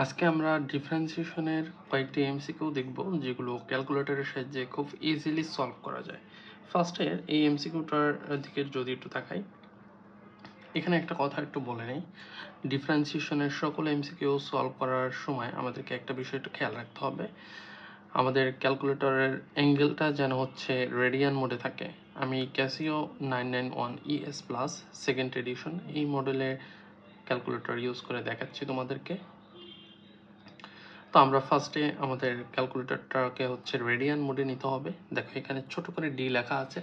আজকে আমরা ডিফারেন্সিয়েশনের কয়েকটি এমসিকিউ দেখব যেগুলো ক্যালকুলেটরের সাহায্যে খুব ইজিলি সলভ করা যায়। ফার্স্টে এই এমসিকিউটার দিকে যদি একটু তাকাই, এখানে একটা কথা একটু বলে নেই। ডিফারেন্সিয়েশনের সকল এমসিকিউ সলভ করার সময় আমাদেরকে একটা বিষয় একটু খেয়াল রাখতে হবে, আমাদের ক্যালকুলেটরের অ্যাঙ্গেলটা যেন হচ্ছে রেডিয়ান মোডে থাকে। আমি Casio 991 ES plus second addition এই মডেলের ক্যালকুলেটর ইউজ করে দেখাচ্ছি তোমাদেরকে। তো আমরা ফার্স্টে আমাদের ক্যালকুলেটরটাকে হচ্ছে রেডিয়ান মোডে নিতে হবে। দেখো এখানে ছোট করে ডি লেখা আছে,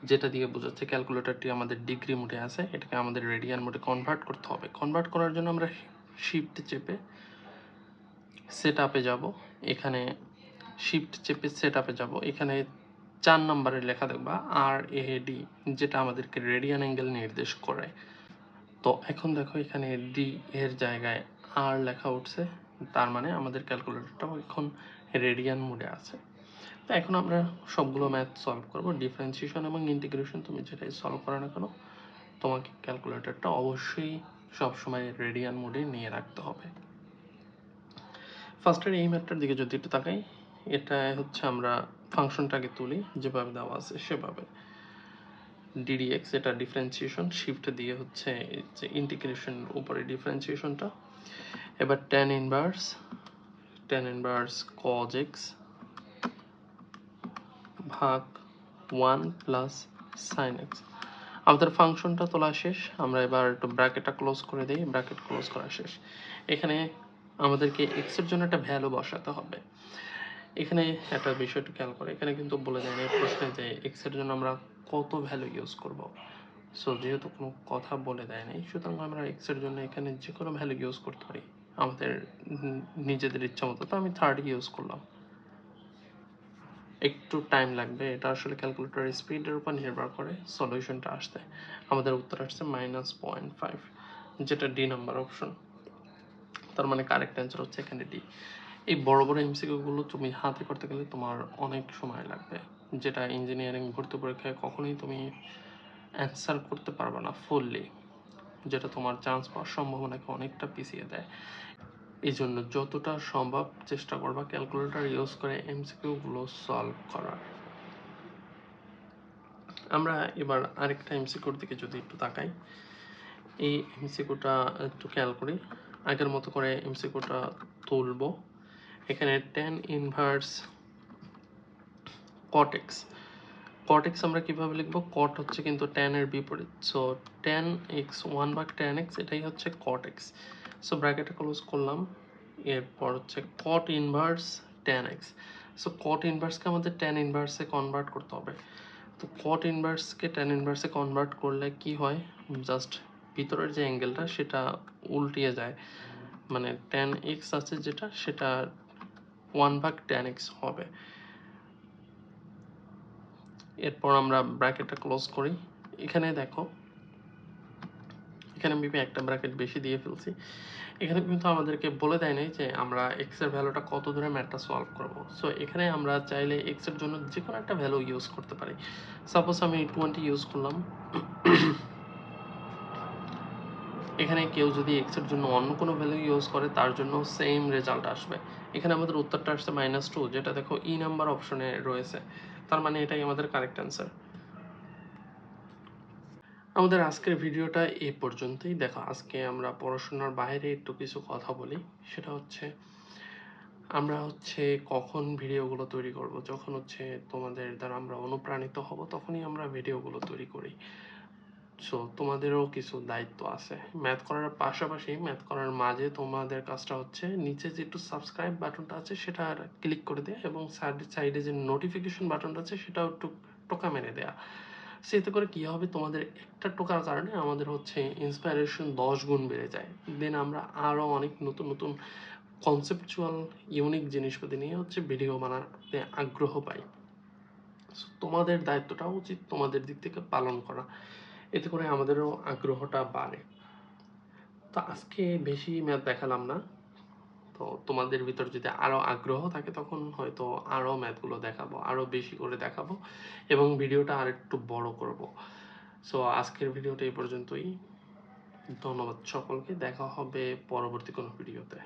যেটা দিয়ে বোঝাচ্ছে ক্যালকুলেটরটি আমাদের ডিগ্রি মোডে আছে। এটাকে আমাদের রেডিয়ান মোডে কনভার্ট করতে হবে। কনভার্ট করার জন্য আমরা শিফট চেপে সেট আপে যাব। এখানে শিফট চেপে সেট আপে যাব। এখানে 4 নম্বরের লেখা দেখবা RAD, যেটা আমাদেরকে রেডিয়ান অ্যাঙ্গেল নির্দেশ করে। তো এখন দেখো এখানে ডি এর জায়গায় আর লেখা উঠছে, তার মানে আমাদের ক্যালকুলেটরটাও এখন রেডিয়ান মোডে আছে। তো এখন আমরা সবগুলো ম্যাথ সলভ করব। ডিফারেন্সিয়েশন এবং ইন্টিগ্রেশন তুমি যেটাই সলভ করো না কেন, তোমাকে ক্যালকুলেটরটা অবশ্যই সবসময় রেডিয়ান মোডে নিয়ে রাখতে হবে। ফার্স্টের এই ম্যাথটার দিকে যদি একটু তাকাই, এটা হচ্ছে আমরা ফাংশনটাকে তুলি যেভাবে দেওয়া আছে সেভাবে। DDX এটা ডিফারেন্সিয়েশন, শিফট দিয়ে হচ্ছে যে ইন্টিগ্রেশন উপরে ডিফারেন্সিয়েশনটা। এবার tan ইনভার্স cos x ভাগ 1 প্লাস sin x। আমাদের ফাংশনটা তোলা শেষ। আমরা এবার একটু ব্র্যাকেটটা ক্লোজ করে দিই। ব্র্যাকেট ক্লোজ করা শেষ। এখানে আমাদেরকে x এর জন্য একটা ভ্যালু বসাতে হবে। এখানে একটা বিষয় একটু খেয়াল করে, এখানে কিন্তু বলে দেয় না প্রশ্নে যে x এর জন্য আমরা কত ভ্যালু ইউজ করব। সো যেহেতু কোনো কথা বলে দেয় নাই, সুতরাং আমরা x এর জন্য এখানে যে কোনো ভ্যালু ইউজ করতে পারি আমাদের নিজেদের ইচ্ছা মতো। তো আমি 30 ইউজ করলাম। একটু টাইম লাগবে, এটা আসলে ক্যালকুলেটরের স্পিডের উপর নির্ভর করে সলিউশনটা আসতে। আমাদের উত্তর আসছে -0.5, যেটা ডি নাম্বার অপশন। তার মানে কারেক্ট অ্যান্সার হচ্ছে এখানে ডি। এই বড় বড় এমসিকিউগুলো তুমি হাতে করতে গেলে তোমার অনেক সময় লাগবে, যেটা ইঞ্জিনিয়ারিং ভর্তি পরীক্ষায় কখনোই তুমি অ্যান্সার করতে পারবে না ফুললি, যেটা তোমার চান্স পাওয়ার সম্ভাবনাকে অনেকটা পিছিয়ে দেয়। এই জন্য যতটা সম্ভব চেষ্টা করবা ক্যালকুলেটর ইউজ করে এমসিকিউগুলো সলভ করার। আমরা এবার আরেকটা এমসিকিউর দিকে যদি একটু তাকাই, এই এমসিকিউটা একটু খেয়াল করি। আগের মতো করে এমসিকিউটা তুলব। এখানে tan inverse cot x। cot x আমরা কিভাবে লিখবো? cot হচ্ছে কিন্তু tan এর বিপরীত। সো tan x 1 ভাগ tan x, এটাই হচ্ছে cot x। সো ব্র্যাকেটটা ক্লোজ করলাম। এরপর হচ্ছে cot inverse tan x। So cot ইনভার্সকে আমাদের tan ইনভার্সে কনভার্ট করতে হবে। তো cot ইনভার্সকে tan ইনভার্সে কনভার্ট করলে কি হয়, জাস্ট ভিতরের যে অ্যাঙ্গেলটা সেটা উল্টিয়ে যায়। মানে tan x আছে যেটা, সেটা 1 ভাগ tan x হবে। এরপর আমরা ব্র্যাকেটটা ক্লোজ করি। এখানে দেখো, এখানে আমি একটা ব্র্যাকেট বেশি দিয়ে ফেলছি। এখানে কিন্তু আমাদেরকে বলে দেয় নাই যে আমরা x এর ভ্যালুটা কত ধরে ম্যাথটা সলভ করব। সো এখানে আমরা চাইলে x এর জন্য যে কোনো একটা ভ্যালু ইউজ করতে পারি। সাপোজ আমি 20 ইউজ করলাম। এখানে কেউ যদি x এর জন্য অন্য কোনো ভ্যালু ইউজ করে, তার জন্য সেম রেজাল্ট আসবে। এখানে আমাদের উত্তরটা আসছে -2, যেটা দেখো ই নাম্বার অপশনে রয়েছে। তার মানে এটাই আমাদের কারেক্ট অ্যান্সার। আমাদের আজকের ভিডিওটা এই পর্যন্তই। দেখো আজকে আমরা পড়াশোনার বাইরে একটু কিছু কথা বলি। সেটা হচ্ছে আমরা হচ্ছে কখন ভিডিওগুলো তৈরি করব, যখন হচ্ছে তোমাদের দ্বারা আমরা অনুপ্রাণিত হব তখনই আমরা ভিডিওগুলো তৈরি করি। সো তোমাদেরও কিছু দায়িত্ব আছে ম্যাথ করার পাশাপাশি। ম্যাথ করার মাঝে তোমাদের কাজটা হচ্ছে নিচে যে একটু সাবস্ক্রাইব বাটনটা আছে সেটা ক্লিক করে দেয়া, এবং সাইডে যে নোটিফিকেশন বাটনটা আছে সেটাও একটু টোকা মেরে দেয়া। সেতে করে কি হবে, তোমাদের একটা টোকার কারণে আমাদের হচ্ছে ইন্সপাইরেশন 10 গুণ বেড়ে যায়। দেন আমরা আরও অনেক নতুন নতুন কনসেপচুয়াল ইউনিক জিনিসপাতি নিয়ে হচ্ছে ভিডিও বানাতে আগ্রহ পাই। তোমাদের দায়িত্বটাও উচিত তোমাদের দিক থেকে পালন করা, এতে করে আমাদেরও আগ্রহটা বাড়ে। তো আজকে বেশি ম্যাথ দেখালাম না। তো তোমাদের ভিতর যদি আরও আগ্রহ থাকে তখন হয়তো আরও ম্যাথগুলো দেখাবো, আরও বেশি করে দেখাবো, এবং ভিডিওটা আর একটু বড় করব। সো আজকের ভিডিওটা এই পর্যন্তই। ধন্যবাদ সকলকে। দেখা হবে পরবর্তী কোনো ভিডিওতে।